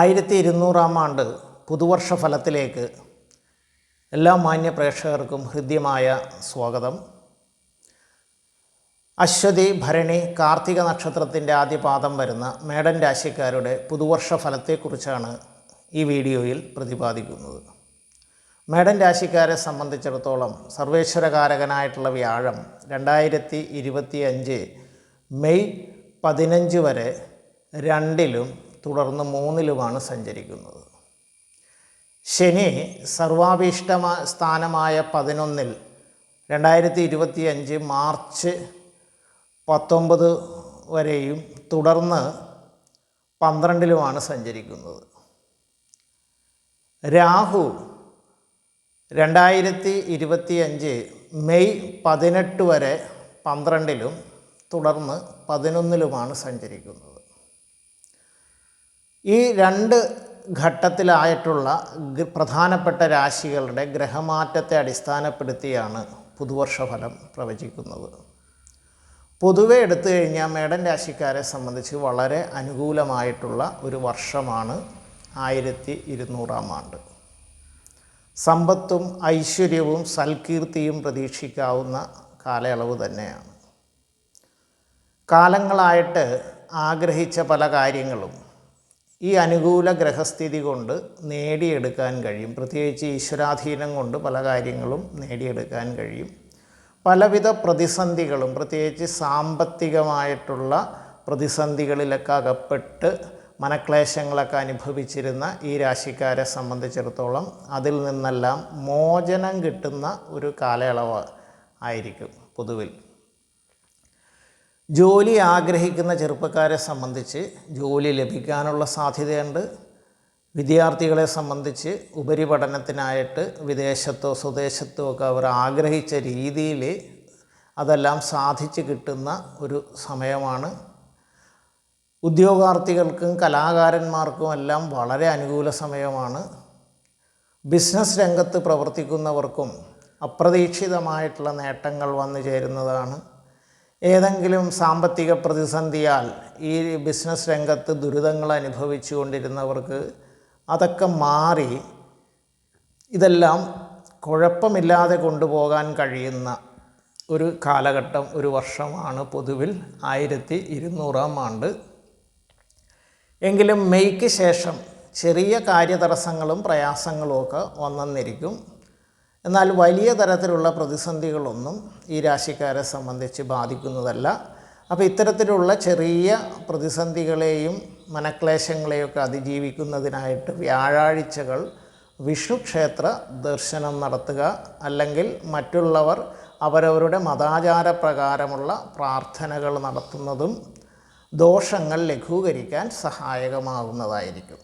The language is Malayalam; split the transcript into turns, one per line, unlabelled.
1200 ആണ്ട് പുതുവർഷ ഫലത്തിലേക്ക് എല്ലാ മാന്യ പ്രേക്ഷകർക്കും ഹൃദ്യമായ സ്വാഗതം. അശ്വതി, ഭരണി, കാർത്തിക നക്ഷത്രത്തിൻ്റെ ആദ്യപാദം വരുന്ന മേടൻ രാശിക്കാരുടെ പുതുവർഷ ഫലത്തെക്കുറിച്ചാണ് ഈ വീഡിയോയിൽ പ്രതിപാദിക്കുന്നത്. മേടൻ രാശിക്കാരെ സംബന്ധിച്ചിടത്തോളം സർവേശ്വരകാരകനായിട്ടുള്ള വ്യാഴം 2025 മെയ് 15 വരെ 2-ലും തുടർന്ന് 3-ലുമാണ് സഞ്ചരിക്കുന്നത്. ശനി സർവാഭീഷ്ട സ്ഥാനമായ 11-ൽ 2025 മാർച്ച് 19 വരെയും തുടർന്ന് 12-ലുമാണ് സഞ്ചരിക്കുന്നത്. രാഹു 2025 മെയ് 18 വരെ 12-ലും തുടർന്ന് 11-ലുമാണ് സഞ്ചരിക്കുന്നത്. ഈ രണ്ട് ഘട്ടത്തിലായിട്ടുള്ള പ്രധാനപ്പെട്ട രാശികളുടെ ഗ്രഹമാറ്റത്തെ അടിസ്ഥാനപ്പെടുത്തിയാണ് പുതുവർഷ ഫലം പ്രവചിക്കുന്നത്. പൊതുവെ എടുത്തു കഴിഞ്ഞാൽ മേടൻ രാശിക്കാരെ സംബന്ധിച്ച് വളരെ അനുകൂലമായിട്ടുള്ള ഒരു വർഷമാണ് 1200 ആണ്ട്. സമ്പത്തും ഐശ്വര്യവും സൽകീർത്തിയും പ്രതീക്ഷിക്കാവുന്ന കാലയളവ് തന്നെയാണ്. കാലങ്ങളായിട്ട് ആഗ്രഹിച്ച പല കാര്യങ്ങളും ഈ അനുകൂല ഗ്രഹസ്ഥിതി കൊണ്ട് നേടിയെടുക്കാൻ കഴിയും. പ്രത്യേകിച്ച് ഈശ്വരാധീനം കൊണ്ട് പല കാര്യങ്ങളും നേടിയെടുക്കാൻ കഴിയും. പലവിധ പ്രതിസന്ധികളും പ്രത്യേകിച്ച് സാമ്പത്തികമായിട്ടുള്ള പ്രതിസന്ധികളിലൊക്കെ അകപ്പെട്ട് മനക്ലേശങ്ങളൊക്കെ അനുഭവിച്ചിരുന്ന ഈ രാശിക്കാരെ സംബന്ധിച്ചിടത്തോളം അതിൽ നിന്നെല്ലാം മോചനം കിട്ടുന്ന ഒരു കാലയളവ് ആയിരിക്കും പൊതുവിൽ. ജോലി ആഗ്രഹിക്കുന്ന ചെറുപ്പക്കാരെ സംബന്ധിച്ച് ജോലി ലഭിക്കാനുള്ള സാധ്യതയുണ്ട്. വിദ്യാർത്ഥികളെ സംബന്ധിച്ച് ഉപരിപഠനത്തിനായിട്ട് വിദേശത്തോ സ്വദേശത്തോ ഒക്കെ അവർ ആഗ്രഹിച്ച രീതിയിൽ അതെല്ലാം സാധിച്ചു കിട്ടുന്ന ഒരു സമയമാണ്. ഉദ്യോഗാർത്ഥികൾക്കും കലാകാരന്മാർക്കും എല്ലാം വളരെ അനുകൂല സമയമാണ്. ബിസിനസ് രംഗത്ത് പ്രവർത്തിക്കുന്നവർക്കും അപ്രതീക്ഷിതമായിട്ടുള്ള നേട്ടങ്ങൾ വന്നു ചേരുന്നതാണ്. ഏതെങ്കിലും സാമ്പത്തിക പ്രതിസന്ധിയാൽ ഈ ബിസിനസ് രംഗത്ത് ദുരിതങ്ങൾ അനുഭവിച്ചു കൊണ്ടിരുന്നവർക്ക് അതൊക്കെ മാറി ഇതെല്ലാം കുഴപ്പമില്ലാതെ കൊണ്ടുപോകാൻ കഴിയുന്ന ഒരു കാലഘട്ടം, ഒരു വർഷമാണ് പൊതുവിൽ 1200 ആണ്ട്. എങ്കിലും മെയ്ക്ക് ശേഷം ചെറിയ കാര്യതടസ്സങ്ങളും പ്രയാസങ്ങളും ഒക്കെ വന്നെന്നിരിക്കും. എന്നാൽ വലിയ തരത്തിലുള്ള പ്രതിസന്ധികളൊന്നും ഈ രാശിക്കാരെ സംബന്ധിച്ച് ബാധിക്കുന്നതല്ല. അപ്പോൾ ഇത്തരത്തിലുള്ള ചെറിയ പ്രതിസന്ധികളെയും മനക്ലേശങ്ങളെയൊക്കെ അതിജീവിക്കുന്നതിനായിട്ട് വ്യാഴാഴ്ചകൾ വിഷ്ണു ക്ഷേത്ര ദർശനം നടത്തുക, അല്ലെങ്കിൽ മറ്റുള്ളവർ അവരവരുടെ മതാചാര പ്രകാരമുള്ള പ്രാർത്ഥനകൾ നടത്തുന്നതും ദോഷങ്ങൾ ലഘൂകരിക്കാൻ സഹായകമാകുന്നതായിരിക്കും.